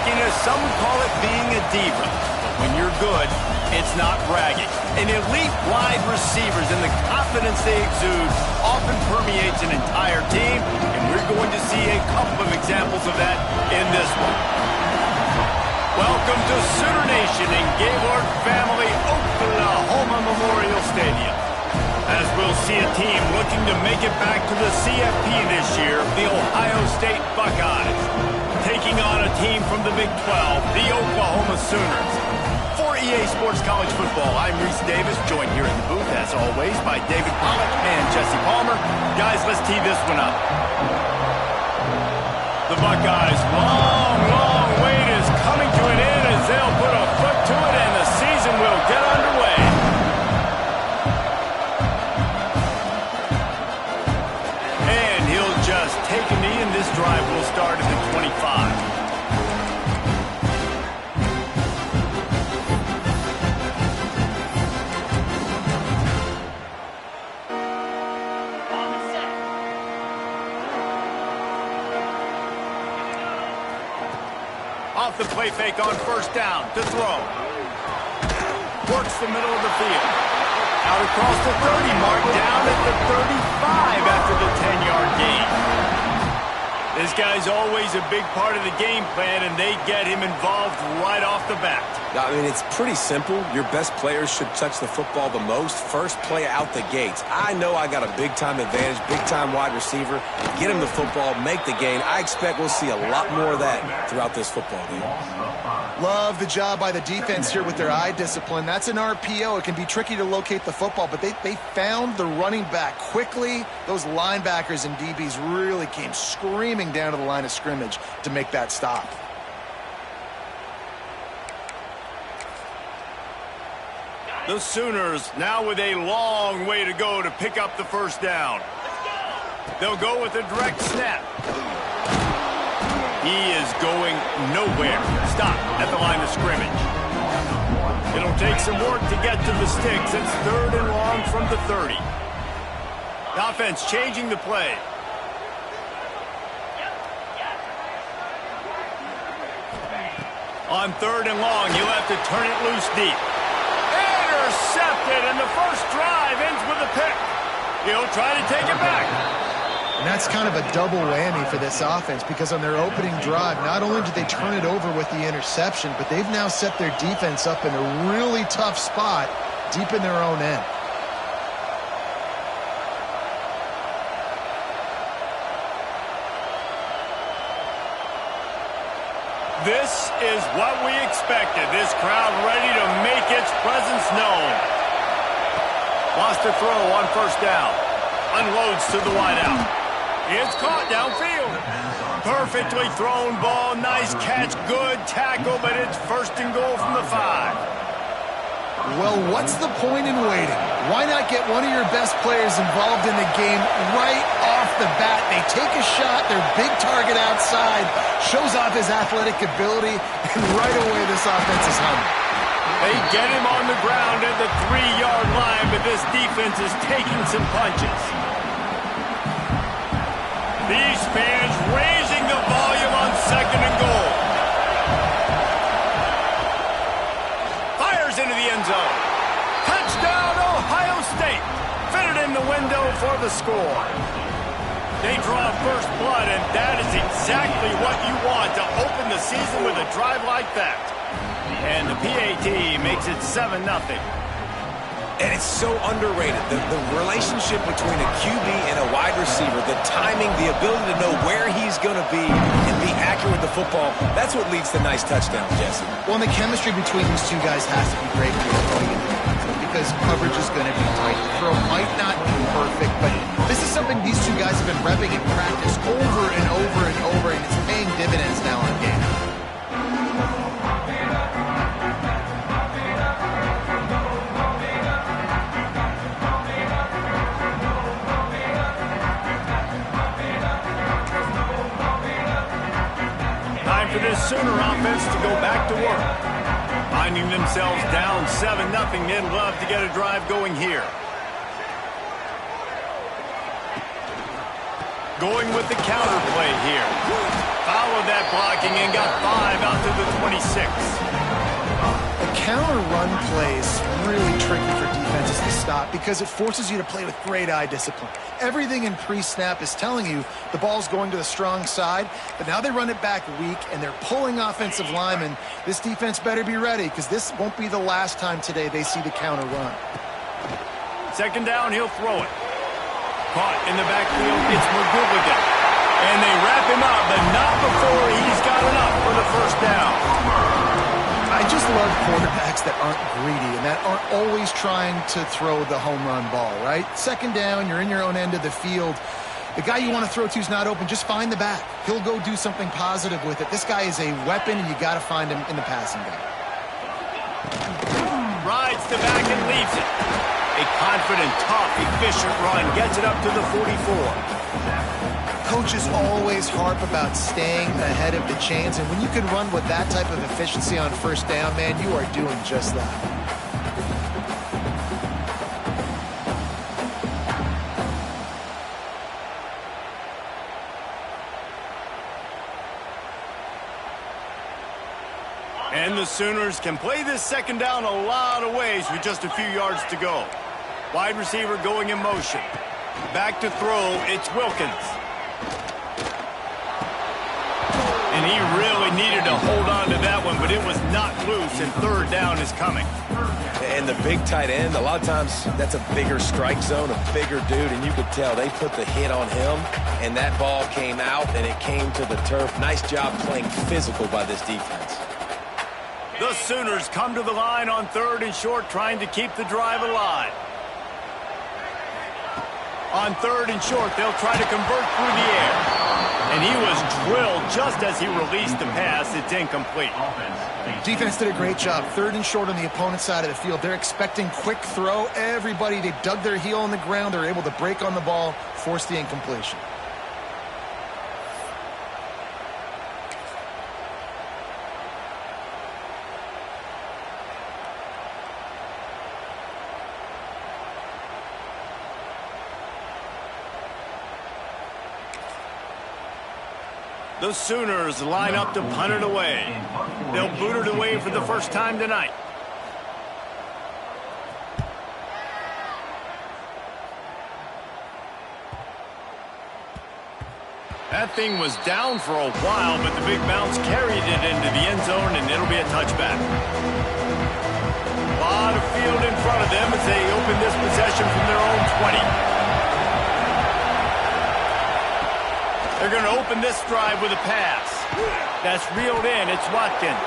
cockiness, some would call it being a diva. But when you're good, it's not bragging. And elite wide receivers and the confidence they exude often permeates an entire team, and we're going to see a couple of examples of that in this one. Welcome to Sooner Nation in Gaylord Family Oklahoma Memorial Stadium. As we'll see a team looking to make it back to the CFP this year, the Ohio State Buckeyes, taking on a team from the Big 12, the Oklahoma Sooners. For EA Sports College Football, I'm Reese Davis, joined here in the booth, as always, by David Pollack and Jesse Palmer. Guys, let's tee this one up. The Buckeyes' long wait is coming to an end as they'll put a foot to it and the season will get underway. And he'll just take a knee, and this drive will start at the 25. Off the play fake on first down to throw. Works the middle of the field. Out across the 30 mark, down at the 35 after the 10-yard gain. This guy's always a big part of the game plan, and they get him involved right off the bat. I mean, it's pretty simple. Your best players should touch the football the most. First play out the gates. I know I got a big-time advantage, big-time wide receiver. Get him the football, make the gain. I expect we'll see a lot more of that throughout this football game. Love the job by the defense here with their eye discipline. That's an RPO. It can be tricky to locate the football, but they found the running back quickly. Those linebackers and DBs really came screaming down to the line of scrimmage to make that stop. The Sooners now with a long way to go to pick up the first down. They'll go with a direct snap. He is going nowhere. Stop at the line of scrimmage. It'll take some work to get to the sticks. It's 3rd and long from the 30. The offense changing the play. On 3rd and long, he'll have to turn it loose deep. Intercepted, and the first drive ends with a pick. He'll try to take it back. And that's kind of a double whammy for this offense, because on their opening drive, not only did they turn it over with the interception, but they've now set their defense up in a really tough spot deep in their own end. This is what we expected. This crowd ready to make its presence known. Lost a throw on first down. Unloads to the wideout. It's caught downfield. Perfectly thrown ball. Nice catch. Good tackle, but it's 1st and goal from the 5. Well, what's the point in waiting? Why not get one of your best players involved in the game right off the bat? They take a shot, their big target outside, shows off his athletic ability, and right away this offense is humming. They get him on the ground at the 3-yard line, but this defense is taking some punches. These fans raising the volume on 2nd and goal. Fires into the end zone. Touchdown, Ohio State. Fitted in the window for the score. They draw first blood, and that is exactly what you want to open the season with a drive like that. And the PAT makes it 7-0. And it's so underrated. The relationship between a QB and a wide receiver, the timing, the ability to know where he's going to be and be accurate with the football, that's what leads to nice touchdowns, Jesse. Well, and the chemistry between these two guys has to be great going into the season, because coverage is going to be tight. The throw might not be perfect, but this is something these two guys have been repping in practice over and over and over, and it's paying dividends now on game. For this Sooner offense to go back to work. Finding themselves down 7-0, they'd love to get a drive going here. Going with the counter play here. Foul followed that blocking and got 5 out to the 26. The counter run play is really tricky for defenses to stop because it forces you to play with great eye discipline. Everything in pre-snap is telling you the ball's going to the strong side, but now they run it back weak and they're pulling offensive linemen. This defense better be ready because this won't be the last time today they see the counter run. Second down, he'll throw it. Caught in the backfield, it's McGooligan. And they wrap him up, but not before he's got enough for the first down. I just love quarterbacks that aren't greedy and that aren't always trying to throw the home run ball, right? Second down, you're in your own end of the field. The guy you want to throw to is not open. Just find the back. He'll go do something positive with it. This guy is a weapon, and you got to find him in the passing game. Rides the back and leaves it. A confident, tough, efficient run gets it up to the 44. Coaches always harp about staying ahead of the chains, and when you can run with that type of efficiency on first down, man, you are doing just that. And the Sooners can play this second down a lot of ways with just a few yards to go. Wide receiver going in motion. Back to throw, it's Wilkins. And he really needed to hold on to that one, but it was not loose, and third down is coming. And the big tight end, a lot of times that's a bigger strike zone, a bigger dude, and you could tell they put the hit on him, and that ball came out, and it came to the turf. Nice job playing physical by this defense. The Sooners come to the line on third and short, trying to keep the drive alive. On third and short, they'll try to convert through the air. And he was drilled just as he released the pass. It's incomplete. Defense did a great job. Third and short on the opponent's side of the field. They're expecting quick throw. Everybody, they dug their heel on the ground. They're able to break on the ball, force the incompletion. The Sooners line up to punt it away. They'll boot it away for the first time tonight. That thing was down for a while, but the big bounce carried it into the end zone, and it'll be a touchback. A lot of field in front of them as they open this possession from their own 20. They're going to open this drive with a pass. That's reeled in. It's Watkins.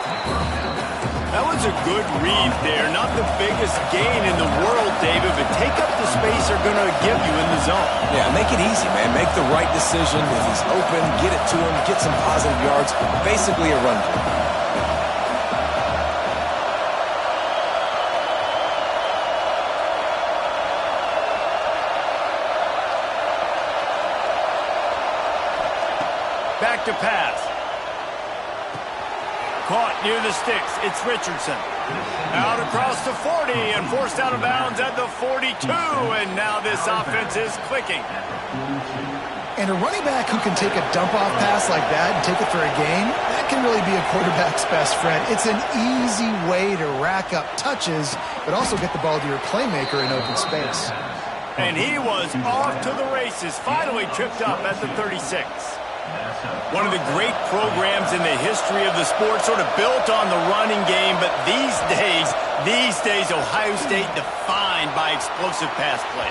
That was a good read there. Not the biggest gain in the world, David, but take up the space they're going to give you in the zone. Yeah, make it easy, man. Make the right decision. If he's open, get it to him, get some positive yards. Basically a run play. Back to pass. Caught near the sticks. It's Richardson. Out across the 40 and forced out of bounds at the 42. And now this offense is clicking. And a running back who can take a dump-off pass like that and take it for a gain, that can really be a quarterback's best friend. It's an easy way to rack up touches, but also get the ball to your playmaker in open space. And he was off to the races. Finally tripped up at the 36. One of the great programs in the history of the sport, sort of built on the running game, but these days, Ohio State defined by explosive pass play.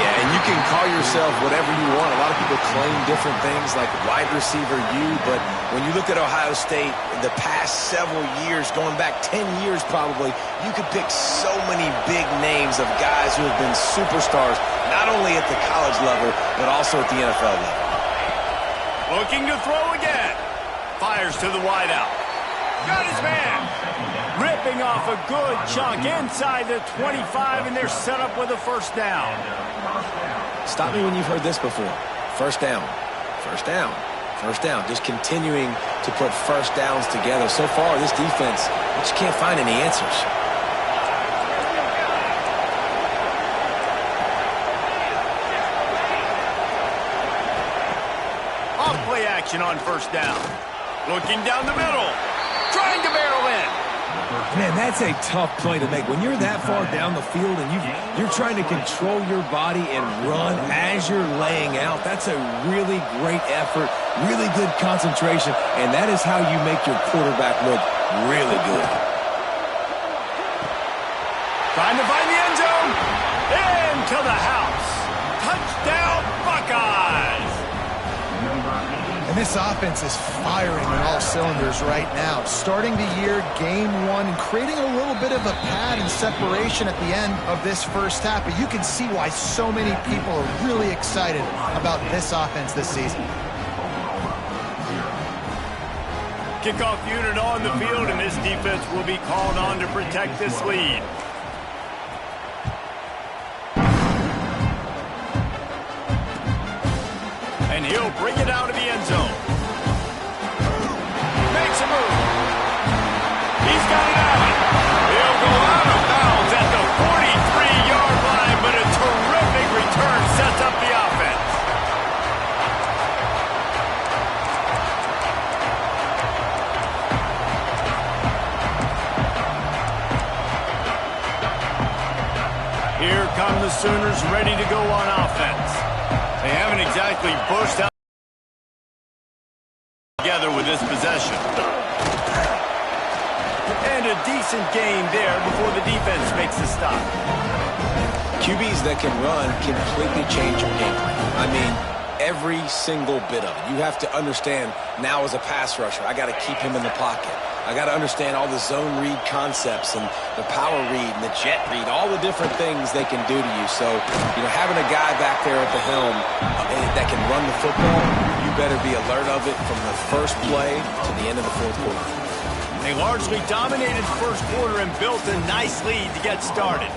Yeah, and you can call yourself whatever you want. A lot of people claim different things like wide receiver U, but when you look at Ohio State, the past several years, going back 10 years probably, you could pick so many big names of guys who have been superstars, not only at the college level, but also at the NFL level. Looking to throw again. Fires to the wideout. Got his man. Ripping off a good chunk inside the 25, and they're set up with a first down. Stop me when you've heard this before. First down. First down. First down. Just continuing to put first downs together. So far, this defense, we just can't find any answers. Play action on first down. Looking down the middle. Trying to barrel in. Man, that's a tough play to make. When you're that far down the field and you're trying to control your body and run as you're laying out, that's a really great effort, really good concentration, and that is how you make your quarterback look really good. Trying to find the end zone. Into the house. Touchdown, Buckeyes. And this offense is firing on all cylinders right now. Starting the year, game one, and creating a little bit of a pad and separation at the end of this first half. But you can see why so many people are really excited about this offense this season. Kickoff unit on the field, and this defense will be called on to protect this lead. And he'll bring it out of the end zone. Makes a move. He's got it out. He'll go out of bounds at the 43-yard line, but a terrific return sets up the offense. Here come the Sooners ready to go on offense. They haven't exactly burst out together with this possession. And a decent gain there before the defense makes the stop. QBs that can run completely change your game plan. I mean, every single bit of it. You have to understand now as a pass rusher, I got to keep him in the pocket. I got to understand all the zone read concepts and the power read and the jet read, all the different things they can do to you. So, having a guy back there at the helm that can run the football, you better be alert of it from the first play to the end of the fourth quarter. They largely dominated the first quarter and built a nice lead to get started.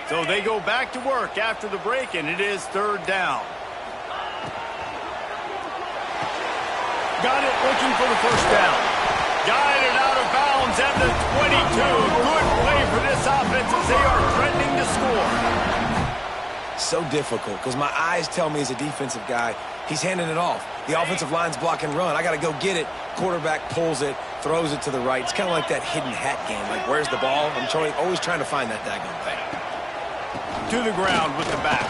So they go back to work after the break, and it is third down. Got it, looking for the first down. Guided out of bounds at the 22. Good play for this offense as they are threatening to score. So difficult because my eyes tell me as a defensive guy, he's handing it off. The offensive line's block and run. I got to go get it. Quarterback pulls it, throws it to the right. It's kind of like that hidden hat game. Like, where's the ball? I'm always trying to find that daggone thing. To the ground with the back.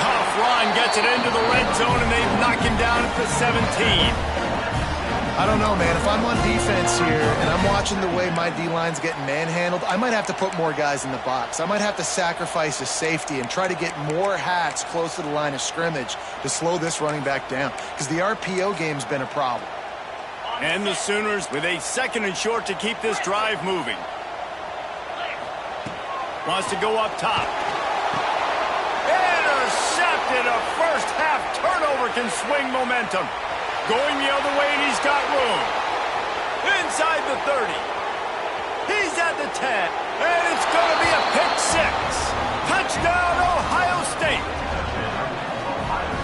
Tough run gets it into the red zone, and they've knocked him down at the 17. I don't know, man. If I'm on defense here and I'm watching the way my D-line's getting manhandled, I might have to put more guys in the box. I might have to sacrifice a safety and try to get more hats close to the line of scrimmage to slow this running back down because the RPO game's been a problem. And the Sooners with a second and short to keep this drive moving. Wants to go up top. Intercepted. A first half turnover can swing momentum. Going the other way, and he's got room. Inside the 30. He's at the 10. And it's going to be a pick six. Touchdown, Ohio State.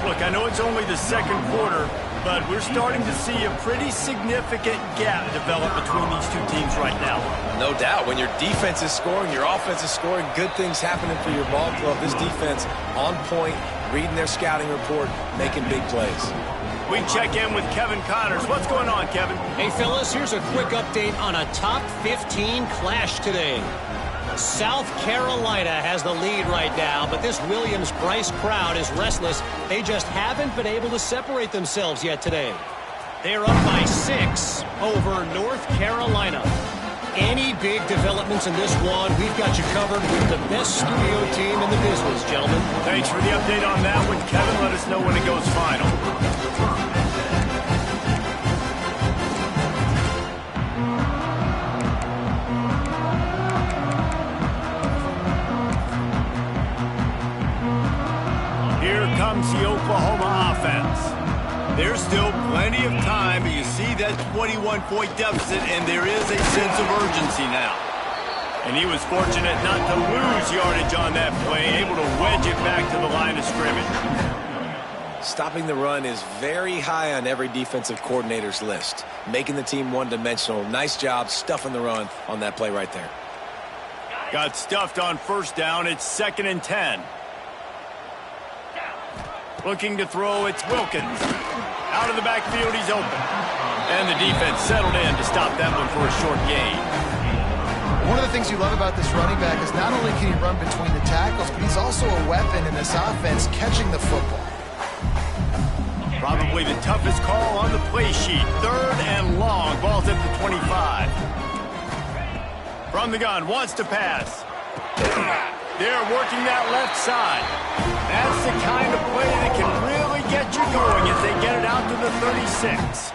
Look, I know it's only the second quarter, but we're starting to see a pretty significant gap develop between these two teams right now. No doubt. When your defense is scoring, your offense is scoring, good things happening for your ball club. This defense on point, reading their scouting report, making big plays. We check in with Kevin Connors. What's going on, Kevin? Hey, fellas, here's a quick update on a top 15 clash today. South Carolina has the lead right now, but this Williams-Brice crowd is restless. They just haven't been able to separate themselves yet today. They're up by 6 over North Carolina. Any big developments in this one, we've got you covered with the best studio team in the business, gentlemen. Thanks for the update on that one, Kevin. Let us know when it goes final. Here comes the Oklahoma offense. There's still plenty of time, but you see that 21-point deficit, and there is a sense of urgency now. And he was fortunate not to lose yardage on that play, able to wedge it back to the line of scrimmage. Stopping the run is very high on every defensive coordinator's list. Making the team one-dimensional. Nice job stuffing the run on that play right there. Got stuffed on first down. It's 2nd and 10. Looking to throw, it's Wilkins. Out of the backfield, he's open. And the defense settled in to stop that one for a short gain. One of the things you love about this running back is not only can he run between the tackles, but he's also a weapon in this offense catching the football. Probably the toughest call on the play sheet. 3rd and long. Ball's at the 25. From the gun, wants to pass. They're working that left side. That's the kind of play that can really get you going as they get it out to the 36.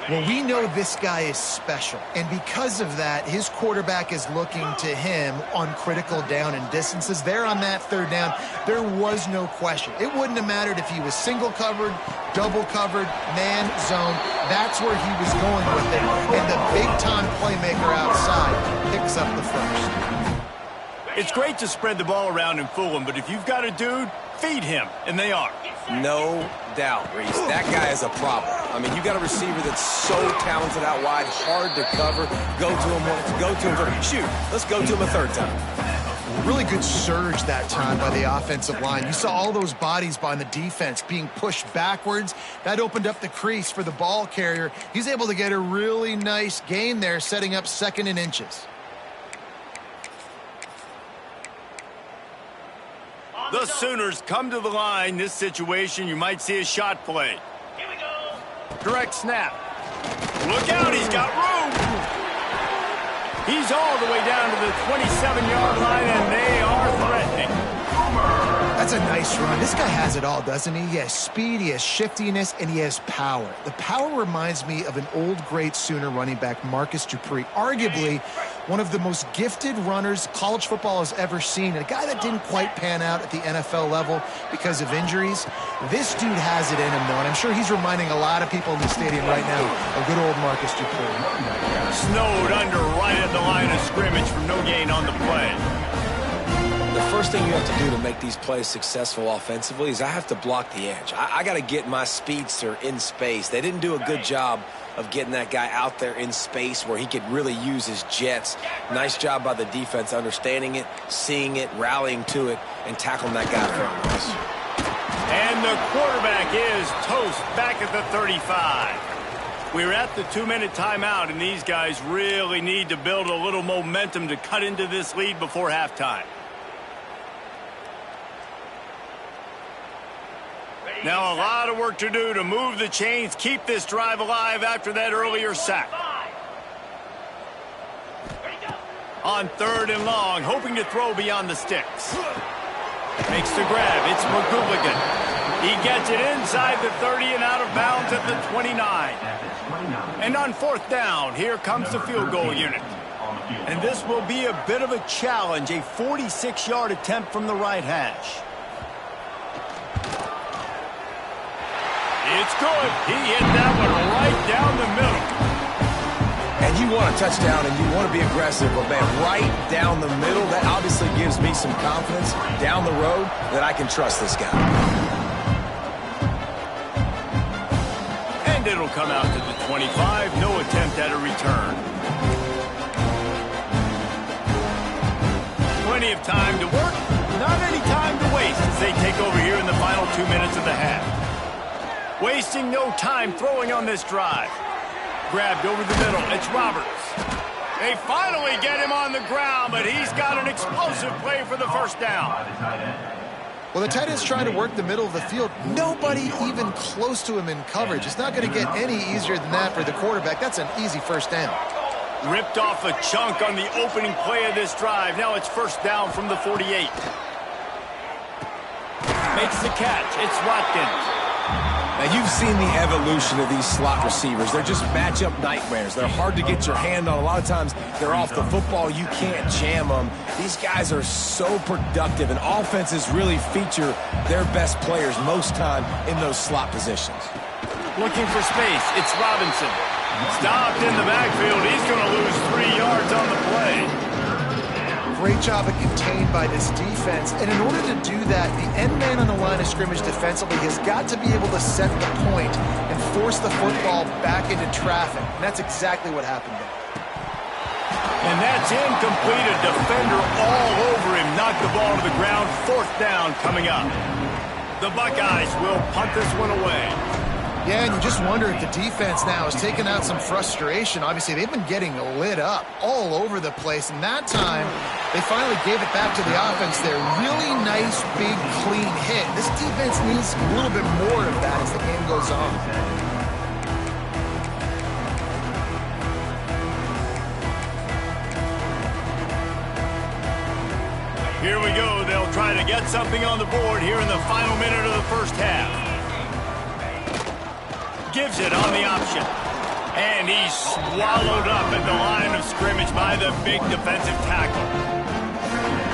Well, we know this guy is special, and because of that, his quarterback is looking to him on critical down and distances. There on that 3rd down, there was no question. It wouldn't have mattered if he was single covered, double covered, man, zone. That's where he was going with it, and the big-time playmaker outside picks up the first. It's great to spread the ball around and fool him, but if you've got a dude, feed him, and they are. No doubt, Reese. That guy is a problem. I mean, you got a receiver that's so talented out wide, hard to cover. Go to him once, go to him twice. Shoot, let's go to him a 3rd time. Really good surge that time by the offensive line. You saw all those bodies by the defense being pushed backwards. That opened up the crease for the ball carrier. He's able to get a really nice gain there, setting up 2nd and inches. The Sooners come to the line. This situation, you might see a shot play. Here we go. Direct snap. Look out, he's got room. He's all the way down to the 27-yard line, and they are threatening. That's a nice run. This guy has it all, doesn't he? He has speed, he has shiftiness, and he has power. The power reminds me of an old, great Sooner running back, Marcus Dupree, arguably one of the most gifted runners college football has ever seen. A guy that didn't quite pan out at the NFL level because of injuries. This dude has it in him, though, and I'm sure he's reminding a lot of people in the stadium right now of good old Marcus Dupree. Snowed under right at the line of scrimmage for no gain on the play. The first thing you have to do to make these plays successful offensively is I have to block the edge. I got to get my speedster in space. They didn't do a good job of getting that guy out there in space where he could really use his jets. Nice job by the defense understanding it, seeing it, rallying to it, and tackling that guy from us. And the quarterback is toast back at the 35. We're at the 2-minute timeout, and these guys really need to build a little momentum to cut into this lead before halftime. Now a lot of work to do to move the chains, keep this drive alive after that earlier sack. On 3rd and long, hoping to throw beyond the sticks. Makes the grab. It's McGooligan. He gets it inside the 30 and out of bounds at the 29. And on 4th down, here comes the field goal unit. And this will be a bit of a challenge, a 46-yard attempt from the right hash. It's good. He hit that one right down the middle. And you want a touchdown and you want to be aggressive, but man, right down the middle, that obviously gives me some confidence down the road that I can trust this guy. And it'll come out to the 25. No attempt at a return. Plenty of time to work. Not any time to waste as they take over here in the final 2 minutes of the half. Wasting no time throwing on this drive. Grabbed over the middle. It's Roberts. They finally get him on the ground, but he's got an explosive play for the 1st down. Well, the tight end's trying to work the middle of the field. Nobody even close to him in coverage. It's not going to get any easier than that for the quarterback. That's an easy 1st down. Ripped off a chunk on the opening play of this drive. Now it's 1st down from the 48. Makes the catch. It's Watkins. Now, you've seen the evolution of these slot receivers. They're just matchup nightmares. They're hard to get your hand on. A lot of times, they're off the football. You can't jam them. These guys are so productive, and offenses really feature their best players most time in those slot positions. Looking for space. It's Robinson. Stopped in the backfield. He's going to lose 3 yards on the play. great job of contained by this defense. And in order to do that, the end man on the line of scrimmage defensively has got to be able to set the point and force the football back into traffic. And that's exactly what happened there. And that's incomplete. A defender all over him. Knocked the ball to the ground. 4th down coming up. The Buckeyes will punt this one away. Yeah, and you just wonder if the defense now is taking out some frustration. Obviously, they've been getting lit up all over the place, and that time they finally gave it back to the offense there. Really nice, big, clean hit. This defense needs a little bit more of that as the game goes on. Here we go. They'll try to get something on the board here in the final minute of the first half. Gives it on the option. And he's swallowed up at the line of scrimmage by the big defensive tackle.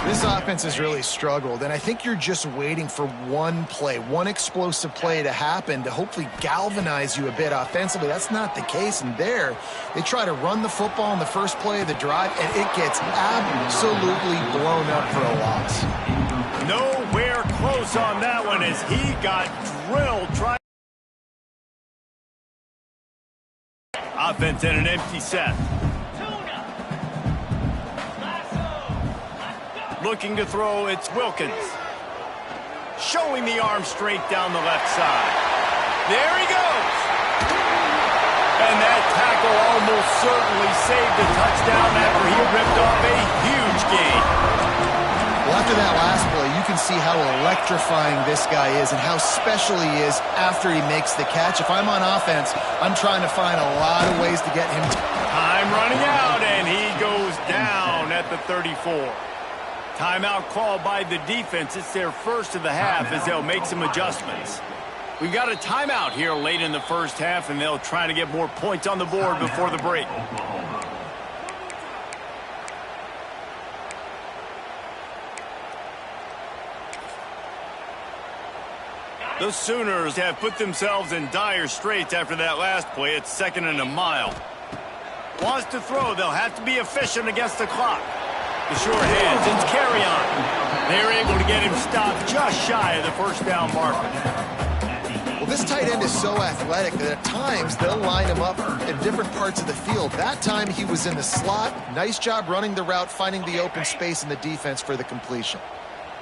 This offense has really struggled, and I think you're just waiting for one play, one explosive play to happen to hopefully galvanize you a bit offensively. That's not the case, and there they try to run the football in the first play of the drive, and it gets absolutely blown up for a loss. Nowhere close on that one as he got drilled trying. Offense in an empty set. Looking to throw, it's Wilkins. Showing the arm straight down the left side. There he goes. And that tackle almost certainly saved a touchdown after he ripped off a huge gain. Well, after that last play, you can see how electrifying this guy is and how special he is after he makes the catch. If I'm on offense, I'm trying to find a lot of ways to get him. Time running out, and he goes down at the 34. Timeout called by the defense. It's their first of the half as they'll make some adjustments. We've got a timeout here late in the first half, and they'll try to get more points on the board before the break. The Sooners have put themselves in dire straits after that last play. It's 2nd and a mile. Wants to throw. They'll have to be efficient against the clock. The short hands. It's carry on. They're able to get him stopped just shy of the first down marker. Well, this tight end is so athletic that at times they'll line him up in different parts of the field. That time he was in the slot. Nice job running the route, finding the open space in the defense for the completion.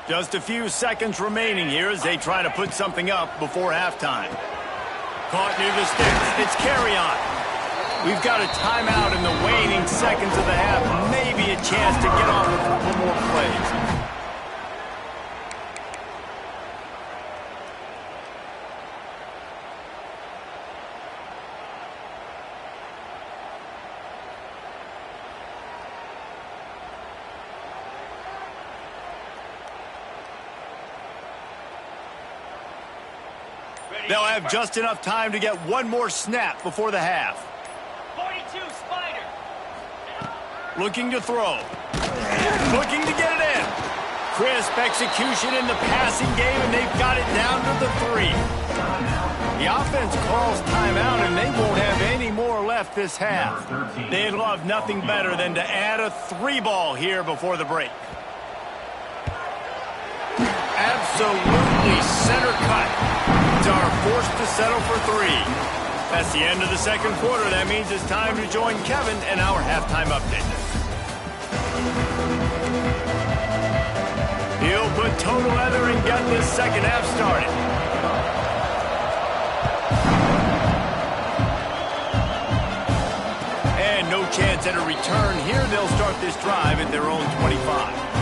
Just a few seconds remaining here as they try to put something up before halftime. Caught near the sticks. It's carry on. We've got a timeout in the waning seconds of the half. Maybe a chance to get off a couple more plays. They'll have just enough time to get one more snap before the half. 42, Spider. Looking to throw. Looking to get it in. Crisp execution in the passing game, and they've got it down to the 3. The offense calls timeout, and they won't have any more left this half. They'd love nothing better than to add a 3 ball here before the break. Absolutely center cut. Are forced to settle for 3. That's the end of the second quarter. That means it's time to join Kevin and our halftime update. He'll put toe to leather and get this second half started. And no chance at a return here. They'll start this drive at their own 25.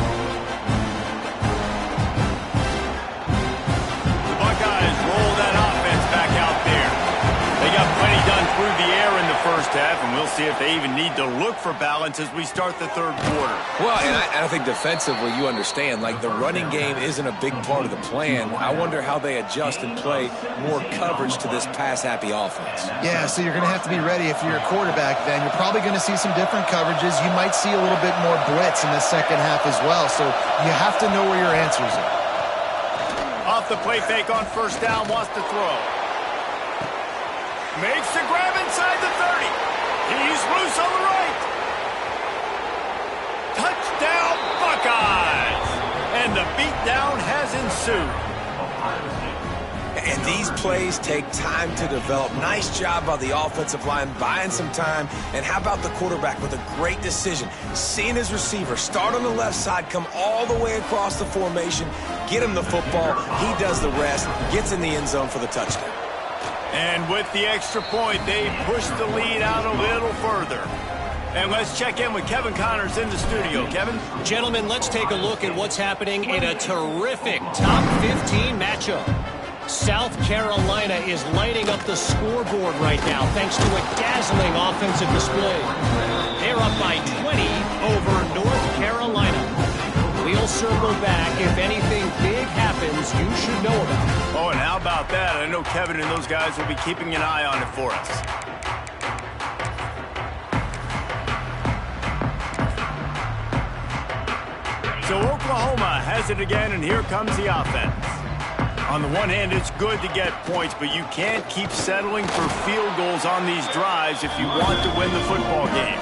Buckeyes roll that offense back out there. They got plenty done through the air in the first half, and we'll see if they even need to look for balance as we start the third quarter. Well, and I think defensively, you understand, like the running game isn't a big part of the plan. I wonder how they adjust and play more coverage to this pass-happy offense. Yeah, so you're going to have to be ready if you're a quarterback then. You're probably going to see some different coverages. You might see a little bit more blitz in the second half as well, so you have to know where your answers are. Off the play fake on first down, wants to throw. Makes the grab inside the 30. He's loose on the right. Touchdown, Buckeyes. And the beatdown has ensued. And these plays take time to develop. Nice job by the offensive line, buying some time. And how about the quarterback with a great decision? Seeing his receiver start on the left side, come all the way across the formation, get him the football. He does the rest, gets in the end zone for the touchdown. And with the extra point, they push the lead out a little further. And let's check in with Kevin Connors in the studio. Kevin? Gentlemen, let's take a look at what's happening in a terrific top 15 matchup. South Carolina is lighting up the scoreboard right now thanks to a dazzling offensive display. They're up by 20 over North Carolina. We'll circle back. If anything big happens, you should know about it. Oh, and how about that? I know Kevin and those guys will be keeping an eye on it for us. So Oklahoma has it again, and here comes the offense. On the one hand, it's good to get points, but you can't keep settling for field goals on these drives if you want to win the football game.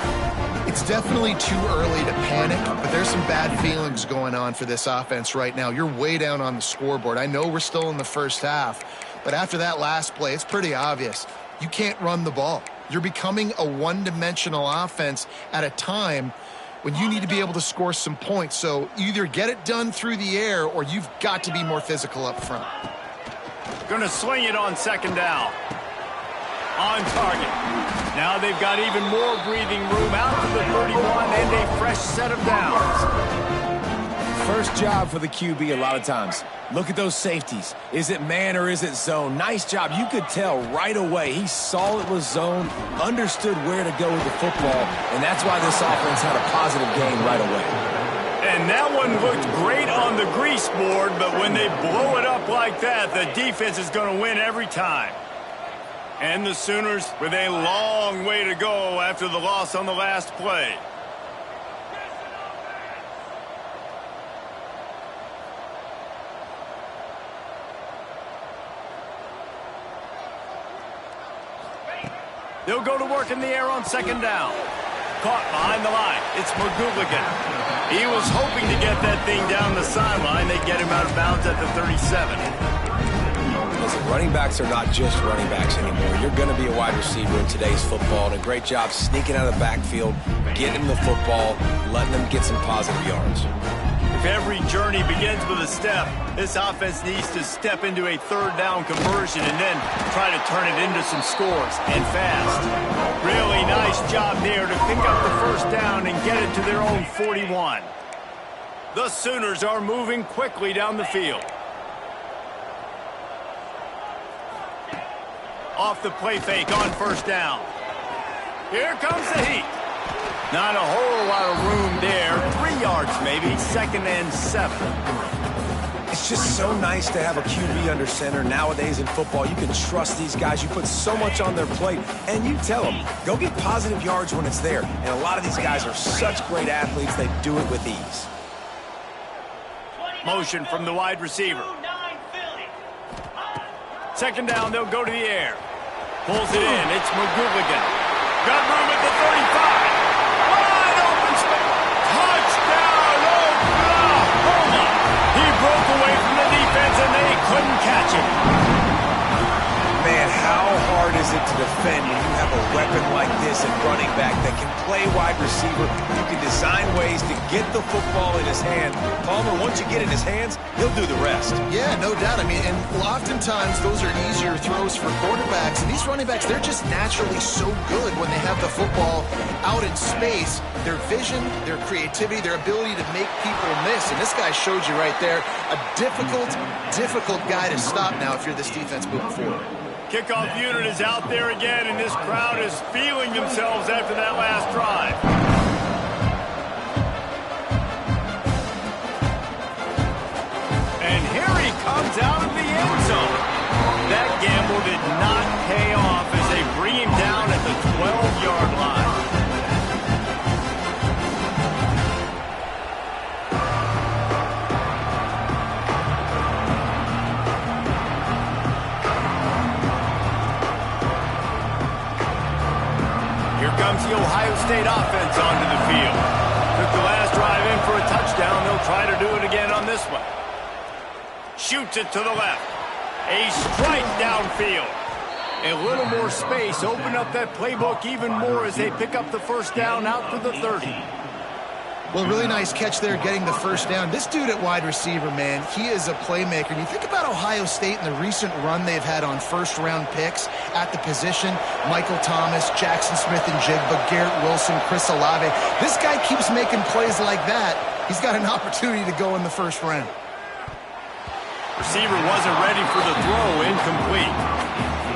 It's definitely too early to panic, but there's some bad feelings going on for this offense right now. You're way down on the scoreboard. I know we're still in the first half, but after that last play, it's pretty obvious. You can't run the ball. You're becoming a one-dimensional offense at a time when you need to be able to score some points. So either get it done through the air or you've got to be more physical up front. Going to swing it on second down. On target. Now they've got even more breathing room out to the 31 and a fresh set of downs. First job for the QB a lot of times. Look at those safeties. Is it man or is it zone? Nice job. You could tell right away. He saw it was zone, understood where to go with the football, and that's why this offense had a positive gain right away. And that one looked great on the grease board, but when they blow it up like that, the defense is going to win every time. And the Sooners with a long way to go after the loss on the last play. They'll go to work in the air on second down. Caught behind the line. It's McGooligan. He was hoping to get that thing down the sideline. They get him out of bounds at the 37. Listen, running backs are not just running backs anymore. You're going to be a wide receiver in today's football, and a great job sneaking out of the backfield, getting them the football, letting them get some positive yards. If every journey begins with a step, this offense needs to step into a third down conversion and then try to turn it into some scores, and fast. Really nice job there to pick up the first down and get it to their own 41. The Sooners are moving quickly down the field. Off the play fake on first down. Here comes the heat. Not a whole lot of room there. 3 yards maybe. Second and 7. It's just so nice to have a QB under center. Nowadays in football, you can trust these guys. You put so much on their plate, and you tell them, go get positive yards when it's there. And a lot of these guys are such great athletes, they do it with ease. Motion from the wide receiver. Second down, they'll go to the air. Pulls it in. It's McGooligan. Got room at the 35. Wide open space. Touchdown, Oklahoma. He broke away from the defense, and they couldn't catch him. Man, how hard is it to defend when you have a weapon like this at running back that can play wide receiver? You can design ways to get the football in his hand. Palmer, once you get it in his hands, he'll do the rest. Yeah, no doubt. I mean, and oftentimes those are easier throws for quarterbacks. And these running backs, they're just naturally so good when they have the football out in space. Their vision, their creativity, their ability to make people miss. And this guy showed you right there, a difficult guy to stop now if you're this defense moving forward. Kickoff unit is out there again, and this crowd is feeling themselves after that last drive. And here he comes out of the end zone. That gamble did not pay off as they bring him down at the 12-yard line. Comes the Ohio State offense onto the field. Took the last drive in for a touchdown. They'll try to do it again on this one. shoots it to the left. A strike downfield. A little more space. Open up that playbook even more as they pick up the first down out to the 30. Well, really nice catch there getting the first down. This dude at wide receiver, man, he is a playmaker. And you think about Ohio State and the recent run they've had on first-round picks at the position. Michael Thomas, Jackson Smith-Njigba, Garrett Wilson, Chris Olave. This guy keeps making plays like that. He's got an opportunity to go in the first round. Receiver wasn't ready for the throw. Incomplete.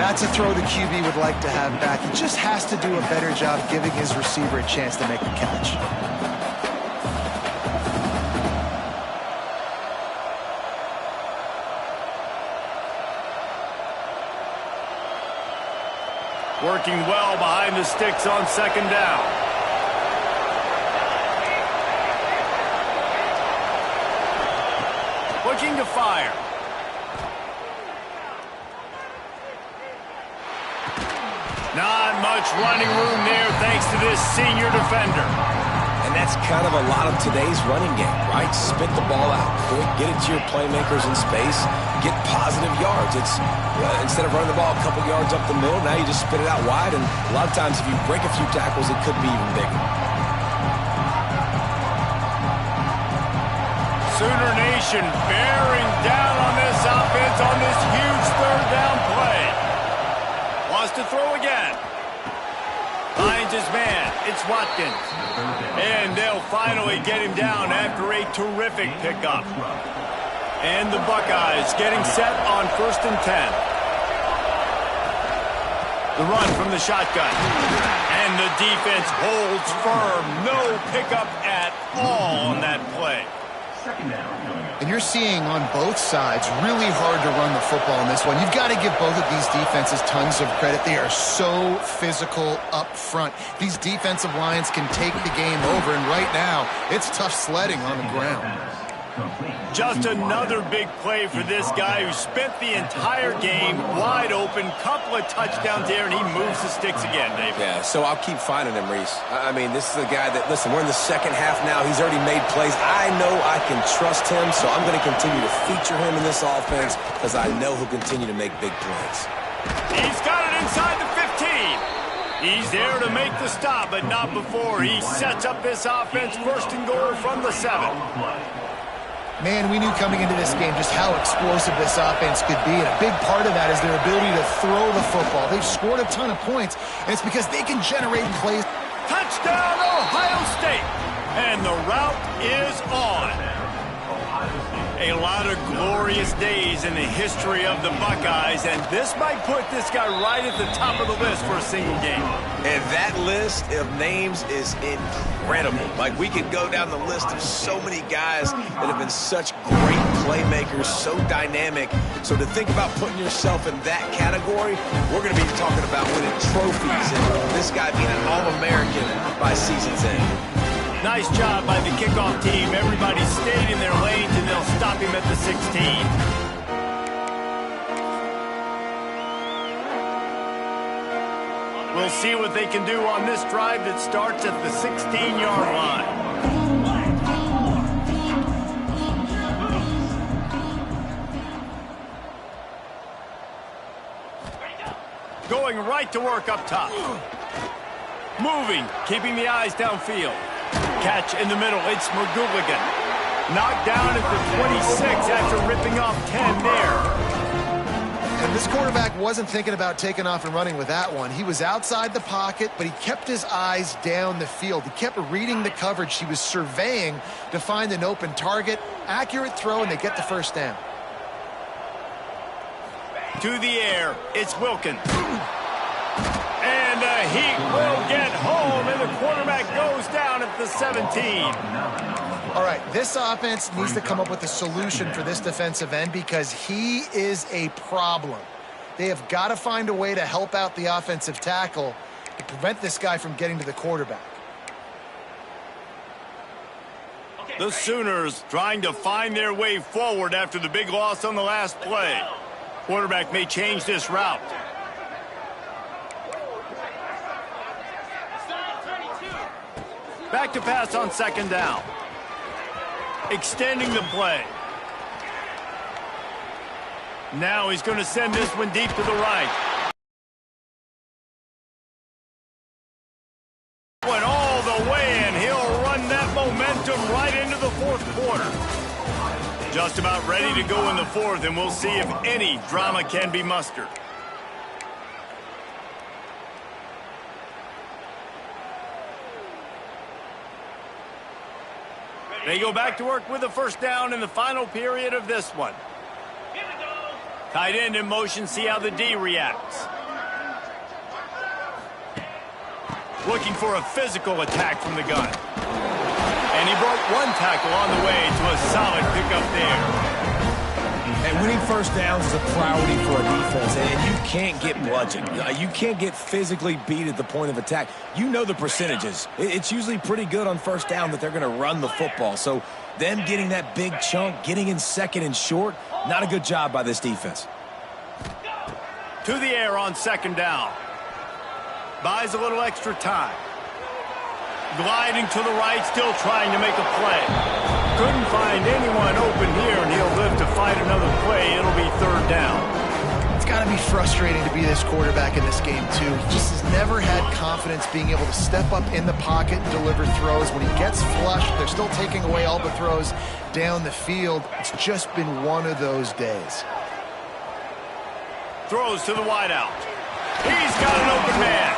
That's a throw the QB would like to have back. He just has to do a better job giving his receiver a chance to make the catch. Working well behind the sticks on second down. Looking to fire. Not much running room there thanks to this senior defender. And that's kind of a lot of today's running game, right? Spit the ball out quick, get it to your playmakers in space, get positive yards. It's instead of running the ball a couple yards up the middle, now you just spit it out wide, and a lot of times if you break a few tackles, it could be even bigger. Sooner Nation bearing down on this offense on this huge third down play. Wants to throw again. Finds his man. It's Watkins. And they'll finally get him down after a terrific pickup. And the Buckeyes getting set on 1st and 10. The run from the shotgun. And the defense holds firm. No pickup at all on that play. And you're seeing on both sides really hard to run the football in this one. You've got to give both of these defenses tons of credit. They are so physical up front. These defensive lines can take the game over, and right now it's tough sledding on the ground. Just another big play for this guy who spent the entire game wide open. Couple of touchdowns there, and he moves the sticks again, David. Yeah, so I'll keep finding him, Reese. I mean, this is a guy that, listen, we're in the second half now. He's already made plays. I know I can trust him, so I'm going to continue to feature him in this offense because I know he'll continue to make big plays. He's got it inside the 15. He's there to make the stop, but not before. He sets up this offense 1st and goal from the 7. Man, we knew coming into this game just how explosive this offense could be, and a big part of that is their ability to throw the football. They've scored a ton of points, and it's because they can generate plays. Touchdown, Ohio State! And the route is on. A lot of glorious days in the history of the Buckeyes, and this might put this guy right at the top of the list for a single game. And that list of names is incredible. Like, we could go down the list of so many guys that have been such great playmakers, so dynamic. So to think about putting yourself in that category, we're going to be talking about winning trophies and this guy being an All-American by season's end. Nice job by the kickoff team. Everybody stayed in their lanes, and they'll stop him at the 16. We'll see what they can do on this drive that starts at the 16-yard line. Going right to work up top. Moving, keeping the eyes downfield. Catch in the middle, it's McGooligan. Knocked down at the 26 after ripping off 10 there. And this quarterback wasn't thinking about taking off and running with that one. He was outside the pocket, but he kept his eyes down the field. He kept reading the coverage. He was surveying to find an open target. Accurate throw, and they get the first down. To the air, it's Wilkins. And he will get home, and the quarterback goes down at the 17. All right, this offense needs to come up with a solution for this defensive end because he is a problem. They have got to find a way to help out the offensive tackle to prevent this guy from getting to the quarterback. The Sooners trying to find their way forward after the big loss on the last play. Quarterback may change this route. Back to pass on second down. Extending the play. Now he's going to send this one deep to the right. Went all the way, and he'll run that momentum right into the fourth quarter. Just about ready to go in the fourth, and we'll see if any drama can be mustered. They go back to work with a first down in the final period of this one. Here we go. Tight end in motion, see how the D reacts. Looking for a physical attack from the gun. And he broke one tackle on the way to a solid pickup there. And winning first downs is a priority for a defense, and you can't get bludgeoned. You can't get physically beat at the point of attack. You know the percentages. It's usually pretty good on first down that they're going to run the football. So them getting that big chunk, getting in second and short, not a good job by this defense. To the air on second down. Buys a little extra time. Gliding to the right, still trying to make a play. Couldn't find anyone open here, and he'll live to fight another play. It'll be third down. It's got to be frustrating to be this quarterback in this game, too. He just has never had confidence being able to step up in the pocket and deliver throws. When he gets flushed, they're still taking away all the throws down the field. It's just been one of those days. Throws to the wideout. He's got an open man.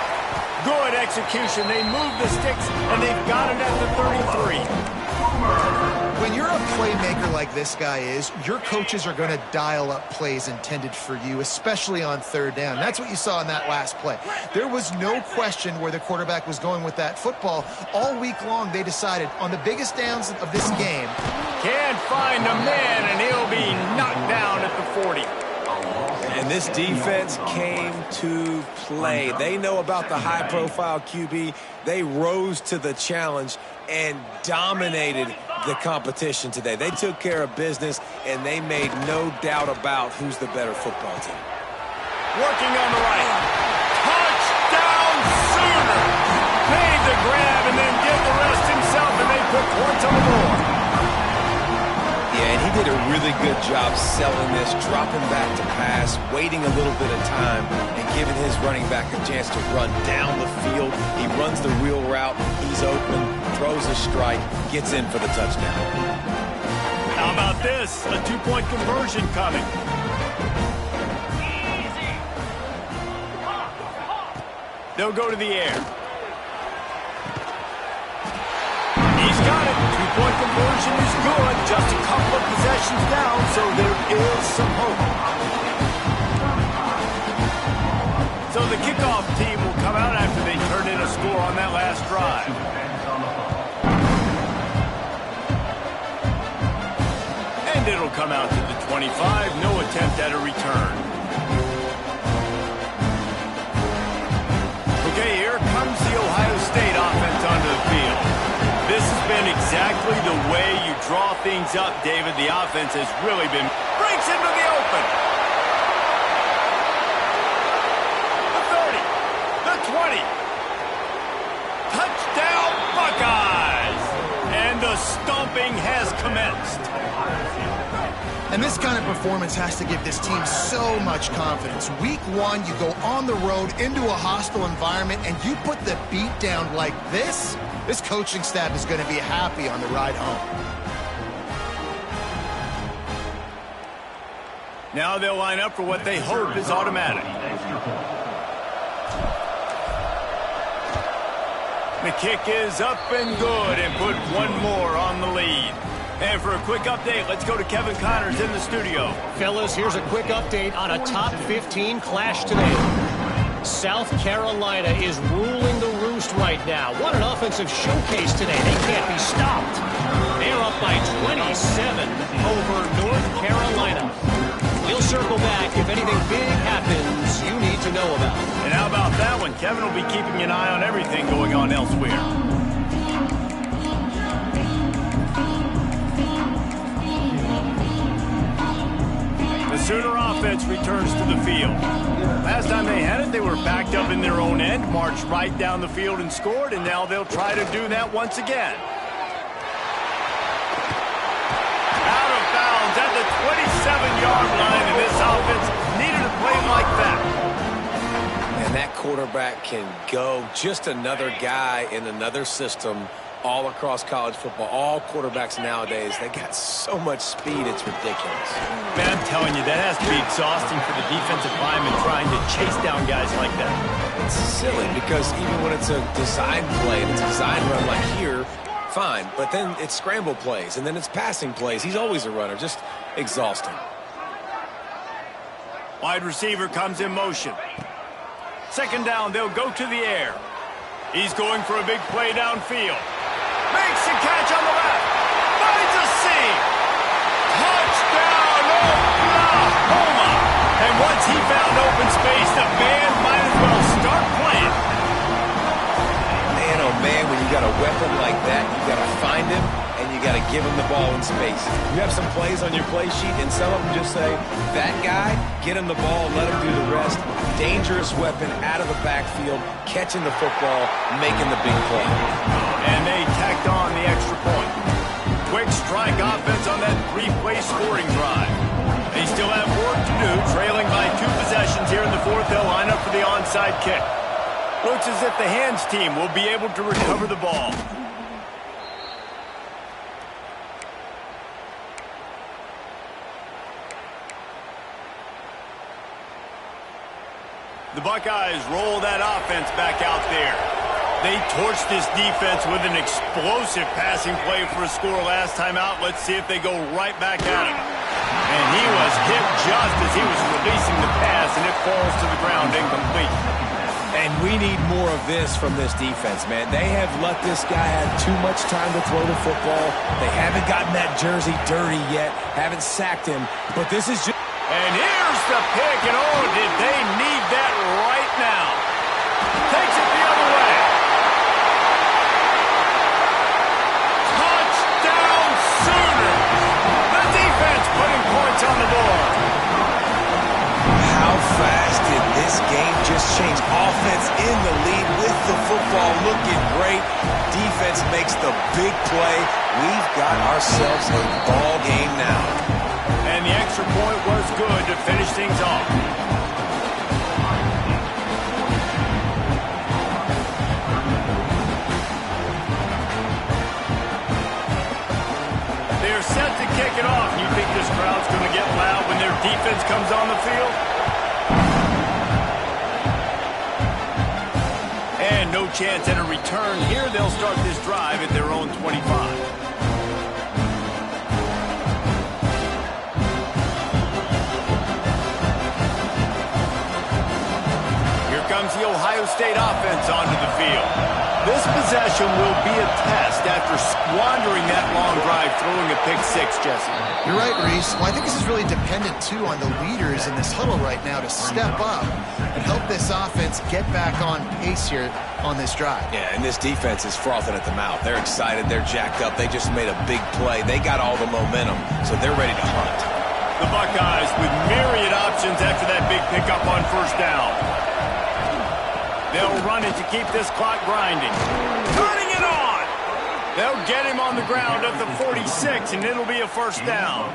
Good execution. They move the sticks, and they've got it at the 33. When you're a playmaker like this guy is, your coaches are going to dial up plays intended for you, especially on third down. That's what you saw in that last play. There was no question where the quarterback was going with that football. All week long, they decided on the biggest downs of this game. Can't find a man, and he'll be knocked down at the 40. And this defense came to play. They know about the high-profile QB. They rose to the challenge and dominated the competition today. They took care of business, and they made no doubt about who's the better football team. Working on the right. Touchdown Sooner! Made the grab and then did the rest himself, and they put points on the board. Yeah, and he did a really good job selling this, dropping back to pass, waiting a little bit of time, and giving his running back a chance to run down the field. He runs the wheel route. He's open, throws a strike, gets in for the touchdown. How about this? A two-point conversion coming. They'll go to the air. He's got it. Two-point conversion is good. Just a couple of possessions down, so there is some hope. So the kickoff team will come out after they turn in a score on that last drive. And it'll come out to the 25. No attempt at a return. Okay, here comes the Ohio State offense onto the field. This has been exactly the way you draw things up, David. The offense has really been... Breaks into the open. The 30. The 20. Touchdown, Buckeyes! And the stomping has commenced. And this kind of performance has to give this team so much confidence. Week one, you go on the road into a hostile environment, and you put the beat down like this. This coaching staff is going to be happy on the ride home. Now they'll line up for what they hope is automatic. The kick is up and good, and put one more on the lead. And for a quick update, let's go to Kevin Connors in the studio. Fellas, here's a quick update on a top 15 clash today. South Carolina is ruling the roost right now. What an offensive showcase today. They can't be stopped. They're up by 27 over North Carolina. We'll circle back if anything big happens you need to know about. And how about that one? Kevin will be keeping an eye on everything going on elsewhere. The Sooner offense returns to the field. Last time they had it, they were backed up in their own end, marched right down the field and scored, and now they'll try to do that once again. Out of bounds at the 26. 7-yard line, and this offense needed a play like that. And that quarterback can go. Just another guy in another system all across college football. All quarterbacks nowadays, they got so much speed, it's ridiculous. Man, I'm telling you, that has to be exhausting for the defensive lineman trying to chase down guys like that. It's silly because even when it's a design play, it's a design run like here, fine. But then it's scramble plays, and then it's passing plays. He's always a runner, just exhausting. Wide receiver comes in motion. Second down, they'll go to the air. He's going for a big play downfield. Makes the catch on the left. Finds a seam. Touchdown, Oklahoma. And once he found open space, the band might as well start playing. Man, oh man, when you got a weapon like that, you got to find him, and you got to give him the ball in space. You have some plays on your play sheet, and some of them just say, that guy, get him the ball, let him do the rest. Dangerous weapon out of the backfield, catching the football, making the big play. And they tacked on the extra point. Quick strike offense on that 3-play scoring drive. They still have work to do, trailing by 2 possessions here in the fourth. They'll line up for the onside kick. Looks as if the hands team will be able to recover the ball. The Buckeyes roll that offense back out there. They torched this defense with an explosive passing play for a score last time out. Let's see if they go right back at him. And he was hit just as he was releasing the pass, and it falls to the ground incomplete. And we need more of this from this defense, man. They have let this guy have too much time to throw the football. They haven't gotten that jersey dirty yet, haven't sacked him. But this is just... And here's the pick, and oh, did they need that right now. Takes it the other way. Touchdown Sooners. The defense putting points on the board. How fast did this game just change? Offense in the lead with the football looking great. Defense makes the big play. We've got ourselves a ball game now. And the extra point was good to finish things off. They're set to kick it off. You think this crowd's going to get loud when their defense comes on the field? And no chance at a return here. They'll start this drive at their own 25. Comes the Ohio State offense onto the field. This possession will be a test after squandering that long drive, throwing a pick-6, Jesse. You're right, Reese. Well, I think this is really dependent, too, on the leaders in this huddle right now to step up and help this offense get back on pace here on this drive. Yeah, and this defense is frothing at the mouth. They're excited. They're jacked up. They just made a big play. They got all the momentum, so they're ready to hunt. The Buckeyes with myriad options after that big pickup on first down. They'll run it to keep this clock grinding. Turning it on! They'll get him on the ground at the 46, and it'll be a first down.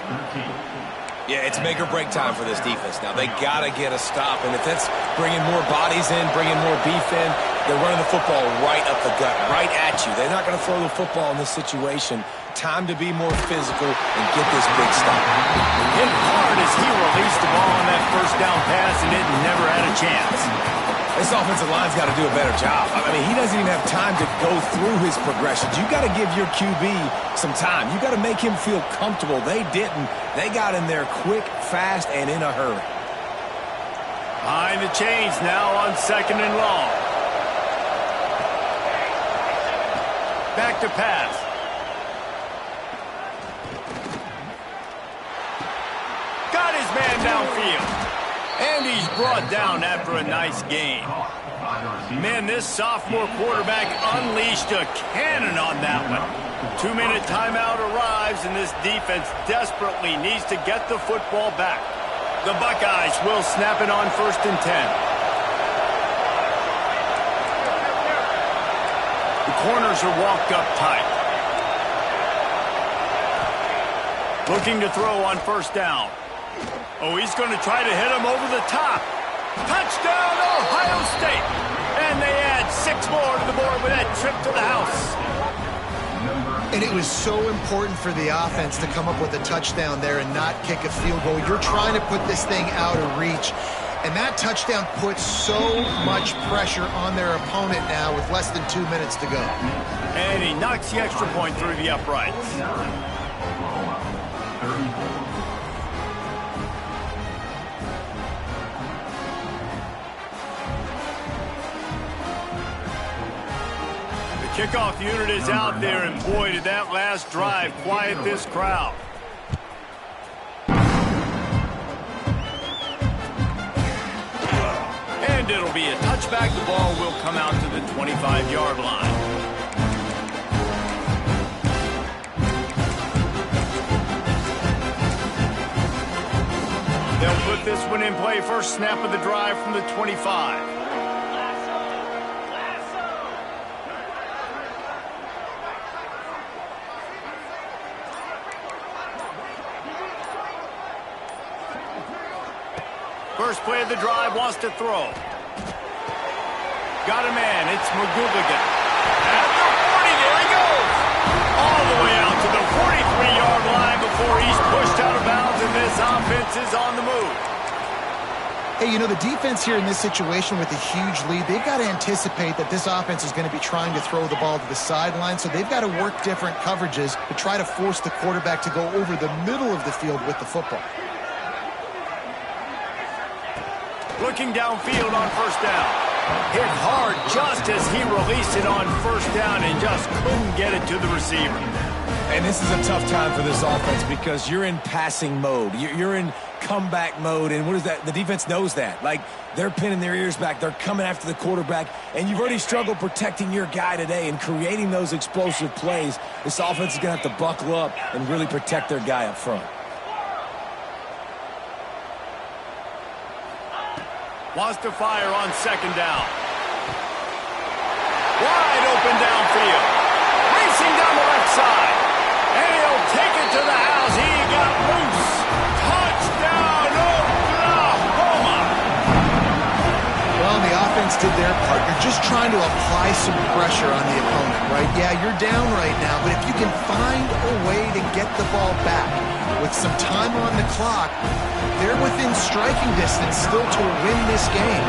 Yeah, it's make or break time for this defense now. They got to get a stop, and if that's bringing more bodies in, bringing more beef in, they're running the football right up the gut, right at you. They're not going to throw the football in this situation. Time to be more physical and get this big stop. Hit hard as he released the ball on that first down pass, and it never had a chance. This offensive line's got to do a better job. I mean, he doesn't even have time to go through his progressions. You got to give your QB some time. You got to make him feel comfortable. They didn't. They got in there quick, fast, and in a hurry. Behind the chains now on second and long. Back to pass. Got his man downfield. And he's brought down after a nice game. Man, this sophomore quarterback unleashed a cannon on that one. 2-minute timeout arrives, and this defense desperately needs to get the football back. The Buckeyes will snap it on first and 10. The corners are walked up tight. Looking to throw on first down. Oh, he's going to try to hit him over the top. Touchdown, Ohio State. And they add 6 more to the board with that trip to the house. And it was so important for the offense to come up with a touchdown there and not kick a field goal. You're trying to put this thing out of reach. And that touchdown puts so much pressure on their opponent now with less than 2 minutes to go. And he knocks the extra point through the uprights. Kickoff unit is out there, and boy, did that last drive quiet this crowd. And it'll be a touchback. The ball will come out to the 25-yard line. They'll put this one in play. First snap of the drive from the 25. First play of the drive, wants to throw. Got a man, it's McGooligan. At the 40, there he goes. All the way out to the 43-yard line before he's pushed out of bounds, and this offense is on the move. Hey, you know, the defense here in this situation with a huge lead, they've got to anticipate that this offense is going to be trying to throw the ball to the sideline, so they've got to work different coverages to try to force the quarterback to go over the middle of the field with the football. Looking downfield on first down. Hit hard just as he released it on first down and just couldn't get it to the receiver. And this is a tough time for this offense because you're in passing mode. You're in comeback mode, and what is that? The defense knows that. Like, they're pinning their ears back. They're coming after the quarterback, and you've already struggled protecting your guy today and creating those explosive plays. This offense is going to have to buckle up and really protect their guy up front. Wants to fire on second down. Wide open downfield. Racing down the left side. And he'll take it to the house. He got loose. Touchdown, Oklahoma. Well, the offense did their part. You're just trying to apply some pressure on the opponent, right? Yeah, you're down right now, but if you can find a way to get the ball back with some time on the clock, they're within striking distance still to win this game.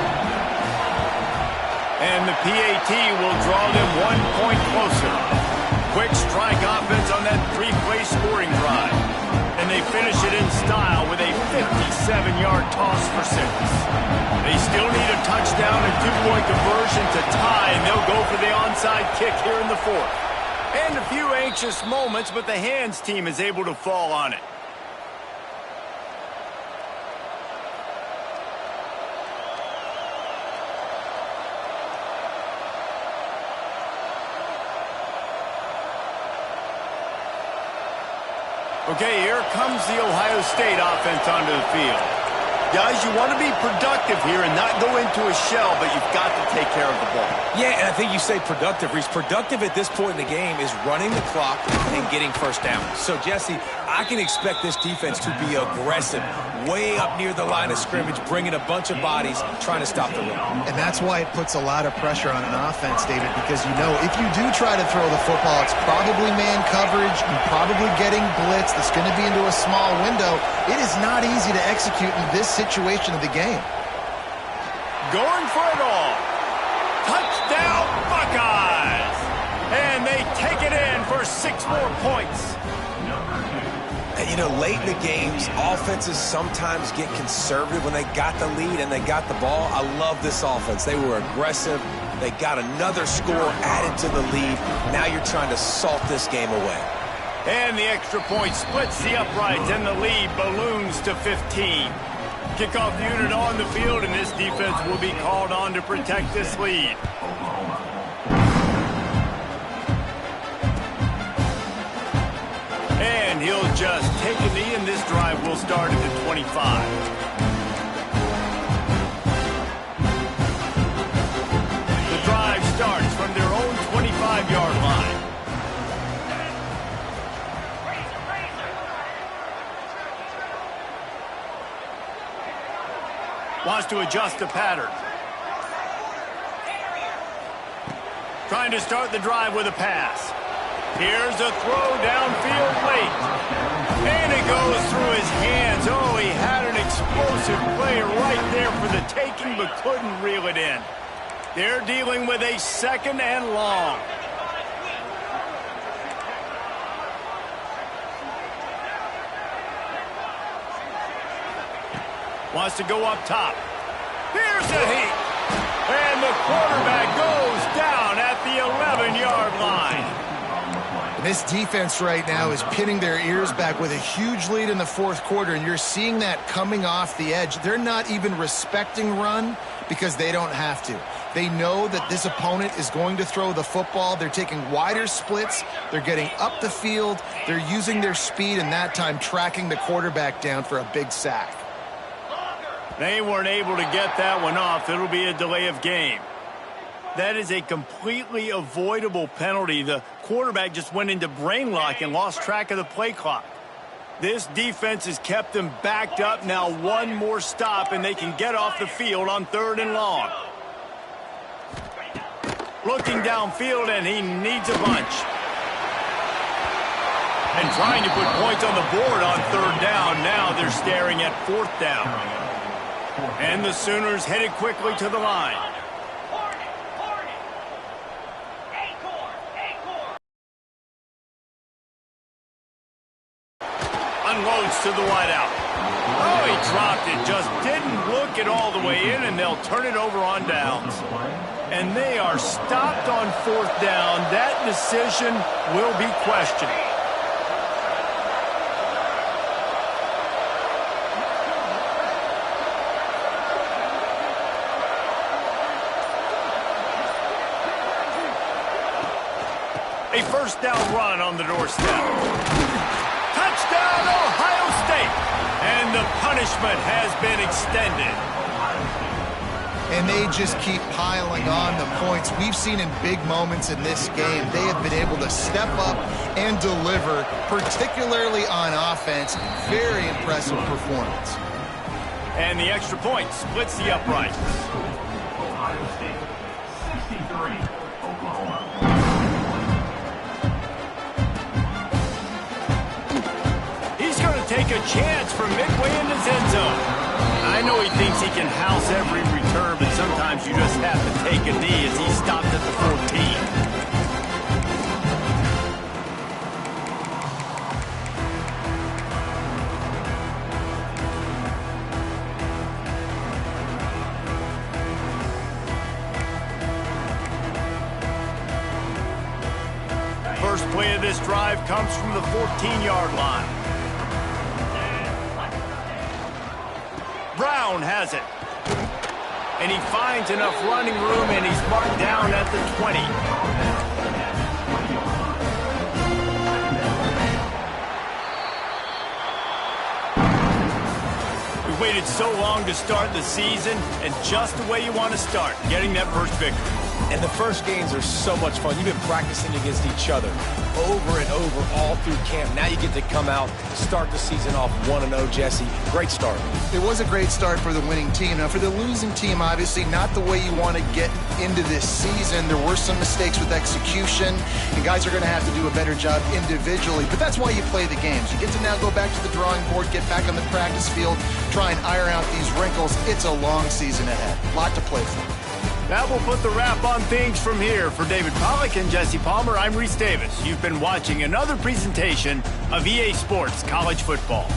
And the PAT will draw them 1 point closer. Quick strike offense on that 3-play scoring drive. And they finish it in style with a 57-yard toss for 6. They still need a touchdown and 2-point conversion to tie, and they'll go for the onside kick here in the 4th. And a few anxious moments, but the hands team is able to fall on it. Okay, here comes the Ohio State offense onto the field. Guys, you want to be productive here and not go into a shell, but you've got to take care of the ball. Yeah, and I think you say productive, Reese. Productive at this point in the game is running the clock and getting first down. So, Jesse, I can expect this defense to be aggressive, way up near the line of scrimmage, bringing a bunch of bodies, trying to stop the run. And that's why it puts a lot of pressure on an offense, David, because you know if you do try to throw the football, it's probably man coverage, you're probably getting blitz, that's going to be into a small window. It is not easy to execute in this situation of the game. Going for it all. Touchdown, Buckeyes! And they take it in for 6 more points. And, you know, late in the games, offenses sometimes get conservative when they got the lead and they got the ball. I love this offense. They were aggressive. They got another score added to the lead. Now you're trying to salt this game away. And the extra point splits the uprights, and the lead balloons to 15. Kickoff unit on the field, and this defense will be called on to protect this lead. And he'll just take a knee, and this drive will start at the 25. The drive starts from their own 25-yard line. wants to adjust the pattern. Trying to start the drive with a pass. Here's a throw downfield late. And it goes through his hands. Oh, he had an explosive play right there for the taking, but couldn't reel it in. They're dealing with a 2nd and long. Wants to go up top. Here's a heat. And the quarterback goes down at the 11-yard line. And this defense right now is pinning their ears back with a huge lead in the 4th quarter, and you're seeing that coming off the edge. They're not even respecting run because they don't have to. They know that this opponent is going to throw the football. They're taking wider splits. They're getting up the field. They're using their speed, and that time tracking the quarterback down for a big sack. They weren't able to get that one off. It'll be a delay of game. That is a completely avoidable penalty. The quarterback just went into brain lock and lost track of the play clock. This defense has kept them backed up. Now one more stop, and they can get off the field on 3rd and long. Looking downfield, and he needs a bunch. And trying to put points on the board on 3rd down. Now they're staring at 4th down. And the Sooners headed quickly to the line. Unloads to the wideout. Oh, he dropped it. Just didn't look it all the way in, and they'll turn it over on downs. And they are stopped on 4th down. That decision will be questioned. A 1st down run on the doorstep. Touchdown, Ohio State! And the punishment has been extended. And they just keep piling on the points. We've seen in big moments in this game, they have been able to step up and deliver, particularly on offense. Very impressive performance. And the extra point splits the uprights. Ohio State, 63, Oklahoma. Take a chance from midway in his end zone. I know he thinks he can house every return, but sometimes you just have to take a knee as he stopped at the 14. First play of this drive comes from the 14-yard line. Brown has it. And he finds enough running room, and he's marked down at the 20. We waited so long to start the season, and just the way you want to start, getting that first victory. And the first games are so much fun. You've been practicing against each other over and over all through camp. Now you get to come out, start the season off 1-0, Jesse. Great start. It was a great start for the winning team. Now, for the losing team, obviously not the way you want to get into this season. There were some mistakes with execution, and guys are going to have to do a better job individually. But that's why you play the games. You get to now go back to the drawing board, get back on the practice field, try and iron out these wrinkles. It's a long season ahead. A lot to play for. That will put the wrap on things from here. For David Pollack and Jesse Palmer, I'm Reese Davis. You've been watching another presentation of EA Sports College Football.